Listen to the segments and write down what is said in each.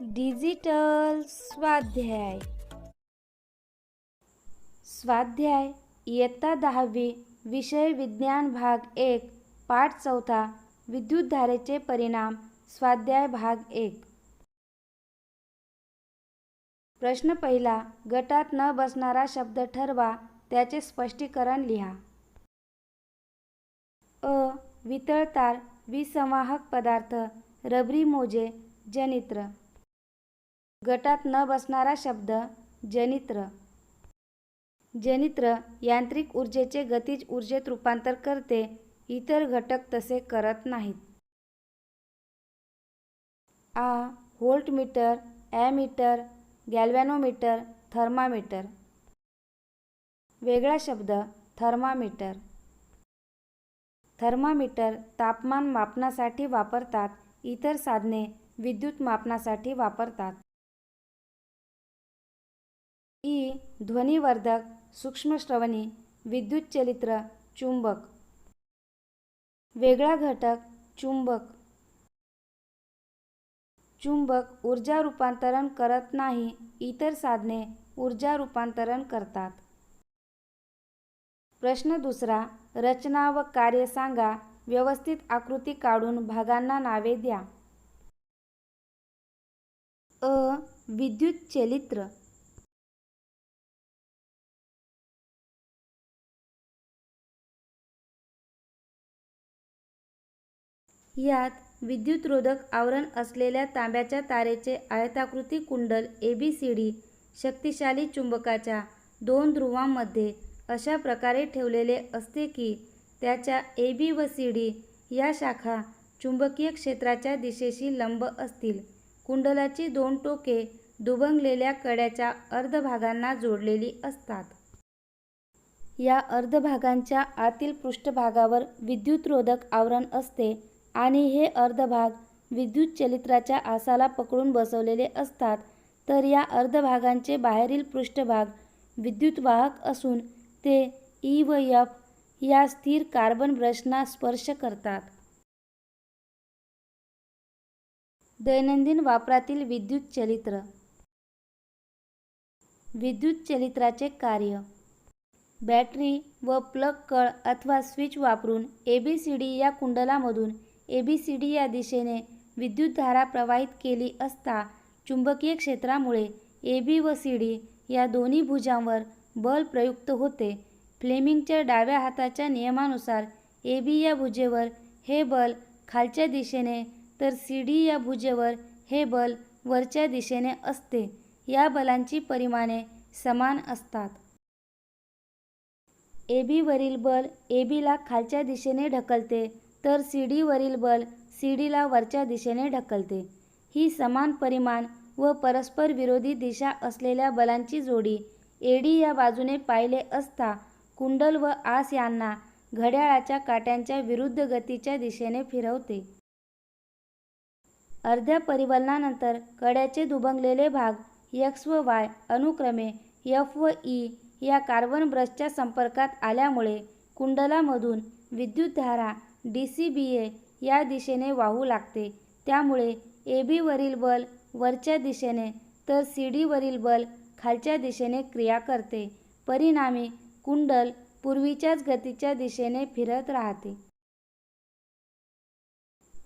Digital स्वाध्याय. स्वाध्याय इयत्ता 10वी, विषय विज्ञान, भाग 1, पाठ 4, विद्युतधारेचे परिणाम. स्वाध्याय भाग 1. प्रश्न पहिला. गटात न बसणारा शब्द ठरवा, त्याचे स्पष्टीकरण लिहा. अ. वितळतार, विसंवाहक पदार्थ, रबरी मोजे, जनित्र. गटात न बसणारा शब्द जनित्र. जनित्र यांत्रिक ऊर्जेचे गतिज ऊर्जेत रूपांतर करते, इतर घटक तसे करत नाहीत. आ. Voltmeter, ammeter, galvanometer, thermometer. वेगळा शब्द थर्मामीटर. थर्मामीटर तापमान मापनासाठी वापरतात, इतर साधने विद्युत मापनासाठी वापरतात. ई. ध्वनिवर्धक, सूक्ष्मश्रवणी, विद्युतचलित्र, चुंबक. वेगळा घटक चुंबक. चुंबक ऊर्जा रूपांतरण करत नाही, इतर साधने ऊर्जा रूपांतरण करतात. प्रश्न दुसरा. रचना व कार्य सांगा. व्यवस्थित आकृती काढून भागांना नावे द्या. अ. विद्युतचलित्र. यात विद्युतरोधक आवरण असलेल्या तांब्याच्या तारेचे आयताकृती कुंडल ABCD शक्तिशाली चुंबकाच्या 2 ध्रुवांमध्ये अशा प्रकारे ठेवलेले असते की त्याच्या AB व CD या शाखा चुंबकीय क्षेत्राच्या दिशेशी लंब असतील. कुंडलाची 2 टोके दुभंगलेल्या कड्याच्या अर्धभागांना जोडलेली असतात. या अर्धभागांच्या आतील पृष्ठभागावर विद्युतरोधक आवरण असते आणि हे अर्धभाग विद्युतचलित्राच्या आसाला पकडून बसवलेले असतात, तर या अर्धभागांचे बाहेरील पृष्ठभाग विद्युतवाहक असून ते E व F या स्थिर कार्बन ब्रशना स्पर्श करतात. दैनंदिन वापरातील विद्युतचलित्र. विद्युतचलित्राचे कार्य. बॅटरी व प्लग कळ अथवा स्विच वापरून ABCD या कुंडलामधून ABCD या दिशेने विद्युतधारा प्रवाहित केली असता चुंबकीय क्षेत्रामुळे AB व CD या दोन्ही भुजांवर बल प्रयुक्त होते. फ्लेमिंगच्या डाव्या हाताच्या नियमानुसार AB या भुजेवर हे बल खालच्या दिशेने तर CD या भुजेवर हे बल वरच्या दिशेने असते. या बलांची परिमाणे समान असतात. AB वरील बल AB ला खालच्या दिशेने ढकलते, तर CD वरील बल CD ला वरच्या दिशेने ढकलते. ही समान परिमाण व परस्पर विरोधी दिशा असलेल्या बलांची जोडी AD या बाजूने पाहिले असता कुंडल व आस यांना घड्याळाच्या काट्यांच्या विरुद्ध गतीच्या दिशेने फिरवते. अर्ध्या परिवलनानंतर कड्याचे दुभंगलेले भाग X व Y अनुक्रमे F व E या कार्बन ब्रशच्या संपर्कात आल्यामुळे कुंडलामधून विद्युतधारा DCBA या दिशेने वाहू लागते. त्यामुळे AB वरील बल वरच्या दिशेने तर CD वरील बल खालच्या दिशेने क्रिया करते. परिणामी कुंडल पूर्वीच्याच गतीच्या दिशेने फिरत राहते.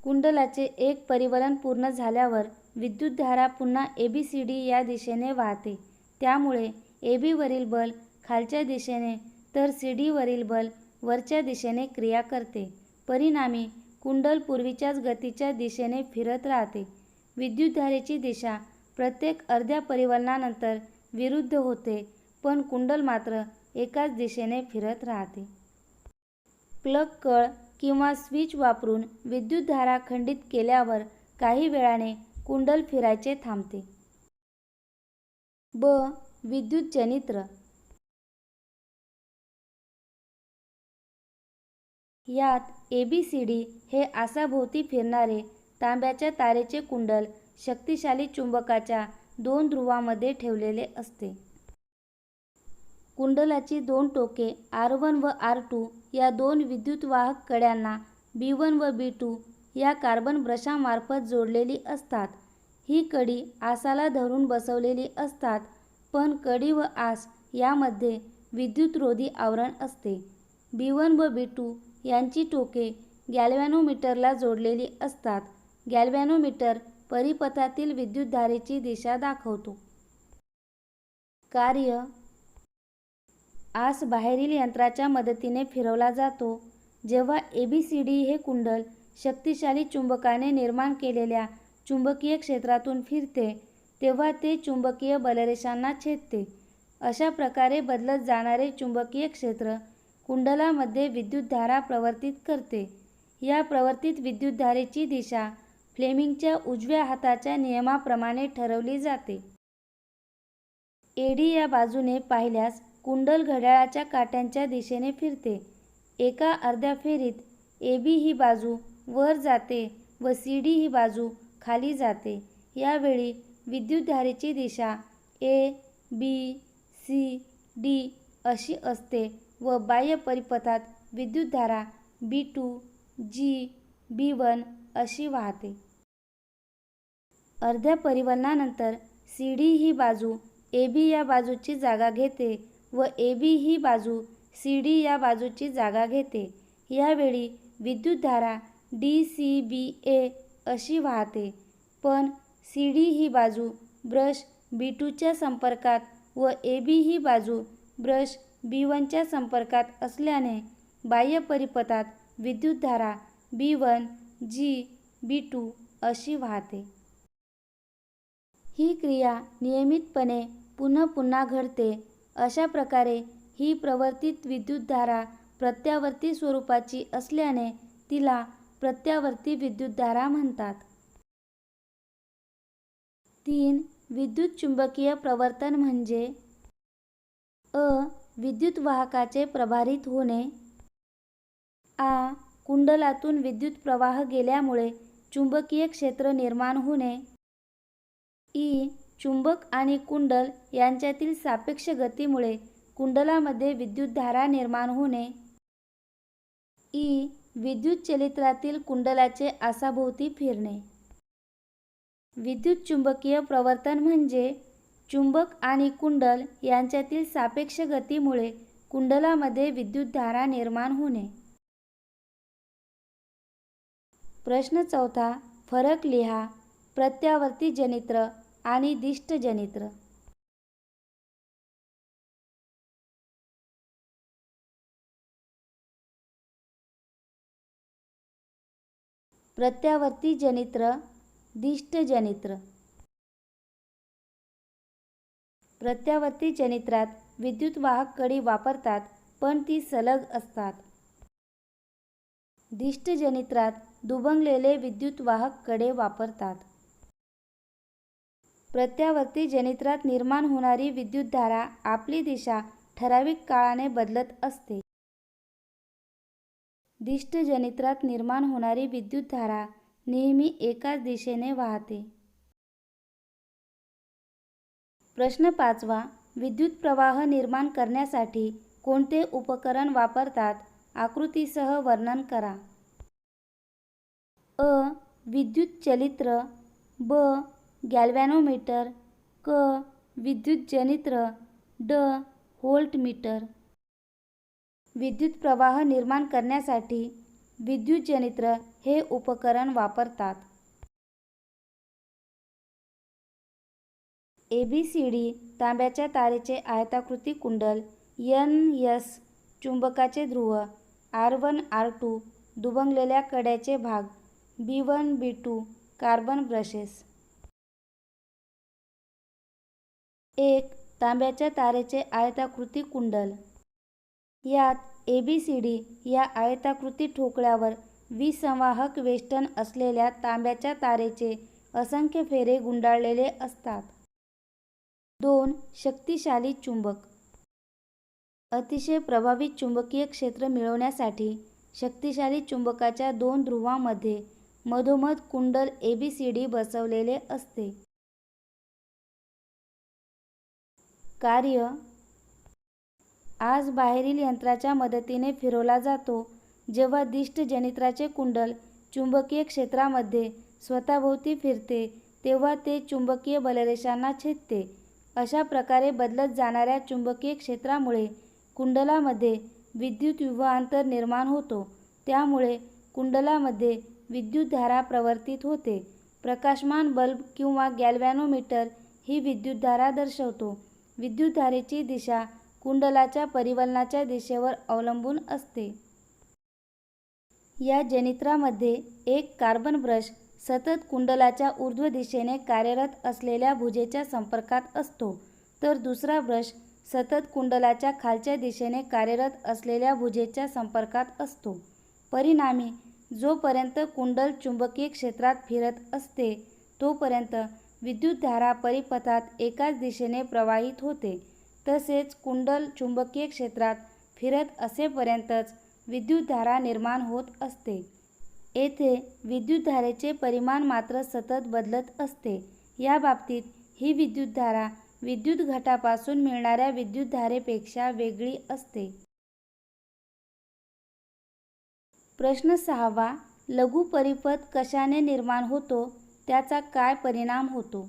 कुंडलाचे एक परिवलन पूर्ण झाल्यावर विद्युतधारा पुन्हा ABCD या दिशेने वाहते. त्यामुळे AB वरील बल खालच्या दिशेने तर CD वरील बल वरच्या दिशेने क्रिया करते. परिणामी कुंडल पूर्वीच्याच गतीच्या दिशेने फिरत राहते. विद्युतधारेची दिशा प्रत्येक अर्ध्या परिवलनानंतर विरुद्ध होते, पण कुंडल मात्र एकाच दिशेने फिरत राहते. प्लग कळ किंवा स्विच वापरून विद्युतधारा खंडित केल्यावर काही वेळाने कुंडल फिरायचे थांबते. ब. विद्युतजनित्र. यात ABCD हे आसाभोवती फिरणारे तांब्याच्या तारेचे कुंडल शक्तिशाली चुंबकाच्या 2 ध्रुवांमध्ये ठेवलेले असते. कुंडलाची 2 टोके R1 व R2 या दोन विद्युतवाहक कड्यांना B1 व B2 या कार्बन ब्रशामार्फत जोडलेली असतात. ही कडी आसाला धरून बसवलेली असतात, पण कडी व आस यामध्ये विद्युतरोधी आवरण असते. B1 व B2 यांची टोके गॅल्व्हॅनोमीटरला जोडलेली असतात. गॅल्व्हॅनोमीटर परिपथातील विद्युतधारेची दिशा दाखवतो. कार्य: आस बाहेरील यंत्राच्या मदतीने फिरवला जातो. जेव्हा ABCD हे कुंडल शक्तिशाली चुंबकाने निर्माण केलेल्या चुंबकीय क्षेत्रातून फिरते, तेव्हा ते चुंबकीय बलरेषांना छेदते. अशा प्रकारे बदलत जाणारे चुंबकीय क्षेत्र कुंडलामध्ये विद्युतधारा प्रवर्तित करते. या प्रवर्तित विद्युतधारेची दिशा फ्लेमिंगच्या उजव्या हाताच्या नियमाप्रमाणे ठरवली जाते. AD या बाजूने पाहिल्यास कुंडल घड्याळाच्या काट्यांच्या दिशेने फिरते. एका अर्ध्या फेरीत AB ही बाजू वर जाते व CD ही बाजू खाली जाते. यावेळी विद्युतधारेची दिशा A, B, C, D अशी असते व बाह्य परिपथात विद्युतधारा B2, G, B1 अशी वाहते. अर्ध्या परिवलनानंतर CD ही बाजू AB या बाजूची जागा घेते व AB ही बाजू CD या बाजूची जागा घेते. यावेळी विद्युतधारा DCBA अशी वाहते, पण CD ही बाजू ब्रश B2 च्या संपर्कात व AB ही बाजू ब्रश B1 च्या संपर्कात असल्याने बाह्य परिपथात विद्युतधारा B1, G, B2 अशी वाहते. ही क्रिया नियमितपणे पुन्हा पुन्हा घडते. अशा प्रकारे ही प्रवर्तित विद्युतधारा प्रत्यावर्ती स्वरूपाची असल्याने तिला प्रत्यावर्ती विद्युतधारा म्हणतात. 3. विद्युतचुंबकीय प्रवर्तन म्हणजे अ. विद्युतवाहकाचे प्रभारित होणे. आ. कुंडलातून विद्युत प्रवाह गेल्यामुळे चुंबकीय क्षेत्र निर्माण होणे. ई. चुंबक आणि कुंडल यांच्यातील सापेक्ष गतीमुळे कुंडलामध्ये विद्युतधारा निर्माण होणे. ई. विद्युतचलित्रातील कुंडलाचे आसाभोवती फिरणे. विद्युतचुंबकीय प्रवर्तन म्हणजे चुंबक आणि कुंडल यांच्यातील सापेक्ष गतीमुळे कुंडलामध्ये विद्युतधारा निर्माण होणे. प्रश्न 4. फरक लिहा. प्रत्यावर्ती जनित्र आणि दिष्ट जनित्र. प्रत्यावर्ती जनित्र, दिष्ट जनित्र. प्रत्यावर्ती जनित्रात विद्युतवाहक कडी वापरतात, पण ती सलग असतात. दिष्ट जनित्रात दुभंगलेले विद्युतवाहक कडे वापरतात. प्रत्यावर्ती जनित्रात निर्माण होणारी विद्युतधारा आपली दिशा ठराविक काळाने बदलत असते. दिष्ट जनित्रात निर्माण होणारी विद्युतधारा नेहमी एकाच दिशेने वाहते. प्रश्न 5. विद्युत प्रवाह निर्माण करण्यासाठी कोणते उपकरण वापरतात? आकृतीसह वर्णन करा. अ. विद्युतचलित्र. ब. गॅल्व्हॅनोमीटर. क. विद्युतजनित्र. ड. व्होल्टमीटर. विद्युत प्रवाह निर्माण करण्यासाठी विद्युतजनित्र हे उपकरण वापरतात. ABCD तांब्याच्या तारेचे आयताकृती कुंडल. NS चुंबकाचे ध्रुव. R1, R2 दुभंगलेल्या कड्याचे भाग. B1, B2 carbon brushes. 1. तांब्याच्या तारेचे आयताकृती कुंडल. यात ABCD या आयताकृती ठोकळ्यावर विसंवाहक वेष्टन असलेल्या तांब्याच्या तारेचे असंख्य फेरे गुंडाळलेले असतात. 2. शक्तिशाली चुंबक. अतिशय प्रभावी चुंबकीय क्षेत्र मिळवण्यासाठी शक्तिशाली चुंबकाच्या दोन ध्रुवांमध्ये मधोमध कुंडल ABCD बसवलेले असते. कार्य. आज बाहेरील यंत्राच्या मदतीने फिरवला जातो. जेव्हा दिष्ट जनित्राचे कुंडल चुंबकीय क्षेत्रामध्ये स्वतःभोवती फिरते तेव्हा ते चुंबकीय बलरेषांना छेदते. अशा प्रकारे बदलत जाणाऱ्या चुंबकीय क्षेत्रामुळे कुंडलामध्ये विद्युत विभवांतर निर्माण होतो. त्यामुळे कुंडलामध्ये विद्युतधारा प्रवर्तित होते. प्रकाशमान बल्ब किंवा गॅल्व्हॅनोमीटर ही विद्युतधारा दर्शवतो. विद्युतधारेची दिशा कुंडलाच्या परिवलनाच्या दिशेवर अवलंबून असते. या जनित्रामध्ये एक कार्बन ब्रश सतत कुंडलाच्या ऊर्ध्व दिशेने कार्यरत असलेल्या भुजेच्या संपर्कात असतो, तर दुसरा ब्रश सतत कुंडलाच्या खालच्या दिशेने कार्यरत असलेल्या भुजेच्या संपर्कात असतो. परिणामी जोपर्यंत कुंडल चुंबकीय क्षेत्रात फिरत असते तोपर्यंत विद्युतधारा परिपथात एकाच दिशेने प्रवाहित होते. तसेच कुंडल चुंबकीय क्षेत्रात फिरत असेपर्यंतच विद्युतधारा निर्माण होत असते. येथे विद्युतधारेचे परिमाण मात्र सतत बदलत असते. या बाबतीत ही विद्युतधारा विद्युत घटापासून मिळणाऱ्या विद्युतधारेपेक्षा वेगळी असते. प्रश्न 6. लघु परिपथ कशाने निर्माण होतो, त्याचा काय परिणाम होतो?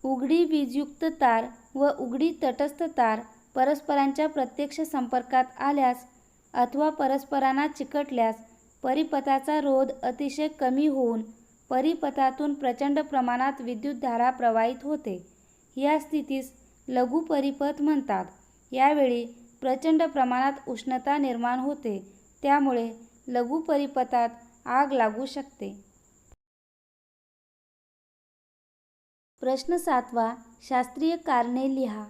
उघडी वीजयुक्त तार व उघडी तटस्थ तार परस्परांच्या प्रत्यक्ष संपर्कात आल्यास अथवा परस्परांना चिकटल्यास परिपथाचा रोध अतिशय कमी होऊन परिपथातून प्रचंड प्रमाणात विद्युतधारा प्रवाहित होते. या स्थितीस लघु परिपथ म्हणतात. यावेळी प्रचंड प्रमाणात उष्णता निर्माण होते. त्यामुळे लघु परिपथात आग लागू शकते. प्रश्न 7. शास्त्रीय कारणे लिहा.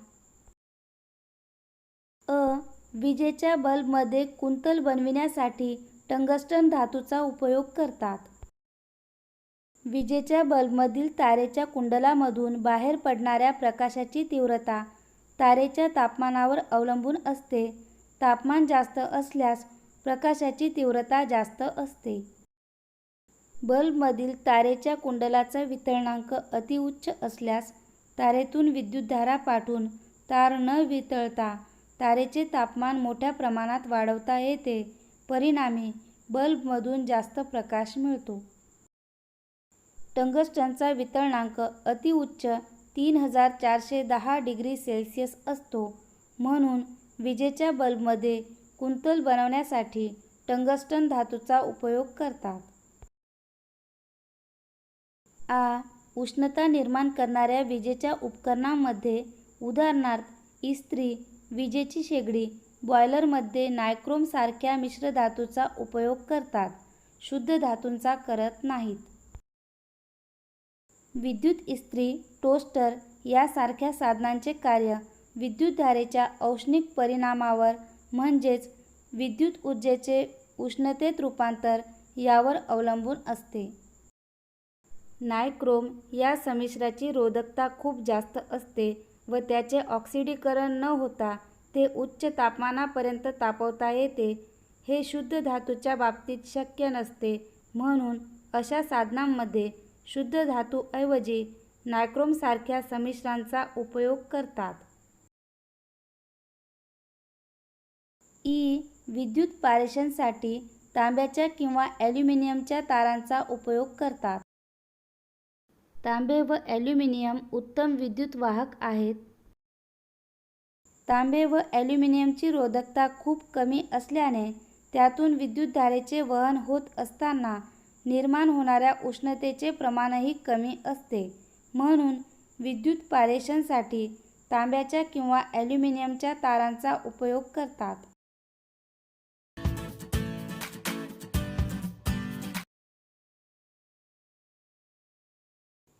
विजेच्या बल्बमध्ये कुंतल बनविण्यासाठी टंगस्टन धातूचा उपयोग करतात. विजेच्या बल्बमधील तारेच्या कुंडलामधून बाहेर पडणाऱ्या प्रकाशाची तीव्रता तारेच्या तापमानावर अवलंबून असते. तापमान जास्त असल्यास प्रकाशाची तीव्रता जास्त असते. बल्बमधील तारेच्या कुंडलाचा वितळणांक अतिउच्च असल्यास तारेतून विद्युतधारा पाठवून तार न वितळता तारेचे तापमान मोठ्या प्रमाणात वाढवता येते. परिणामी बल्बमधून जास्त प्रकाश मिळतो. टंगस्टनचा वितळणांक अतिउच्च 3410 डिग्री सेल्सिअस असतो. म्हणून विजेच्या बल्बमध्ये कुंतल बनवण्यासाठी टंगस्टन धातूचा उपयोग करतात. उष्णता निर्माण करणाऱ्या विजेच्या उपकरणांमध्ये उदाहरणार्थ इस्त्री, विजेची शेगडी, बॉयलरमध्ये नायक्रोम सारख्या मिश्रधातूचा उपयोग करतात. शुद्ध धातूंचा करत नाहीत. विद्युत इस्त्री, टोस्टर यासारख्या साधनांचे कार्य विद्युतधारेच्या औष्णिक परिणामावर म्हणजेच विद्युत ऊर्जेचे उष्णतेत रूपांतर यावर अवलंबून असते. नायक्रोम या संमिश्राची रोधकता खूप जास्त असते व त्याचे ऑक्सिडीकरण न होता ते उच्च तापमानापर्यंत तापवता येते. हे शुद्ध धातूच्या बाबतीत शक्य नसते. म्हणून अशा साधनांमध्ये शुद्ध धातूऐवजी नायक्रोमसारख्या संमिश्रांचा उपयोग करतात. विद्युत पारेषणसाठी तांब्याच्या किंवा ॲल्युमिनियमच्या तारांचा उपयोग करतात. तांबे व ॲल्युमिनियम उत्तम विद्युत वाहक आहेत. तांबे व ॲल्युमिनियमची रोधकता खूप कमी असल्याने त्यातून विद्युतधारेचे वहन होत असताना निर्माण होणाऱ्या उष्णतेचे प्रमाणही कमी असते. म्हणून विद्युत पारेषणसाठी तांब्याच्या किंवा ॲल्युमिनियमच्या तारांचा उपयोग करतात.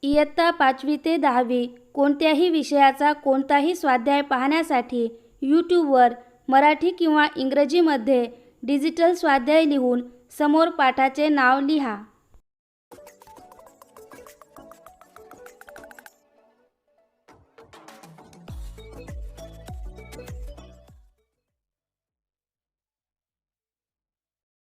इयत्ता 5वी ते 10वी कोणत्याही विषयाचा कोणताही स्वाध्याय पाहण्यासाठी यूट्यूबवर मराठी किंवा इंग्रजीमध्ये डिजिटल स्वाध्याय लिहून समोर पाठाचे नाव लिहा.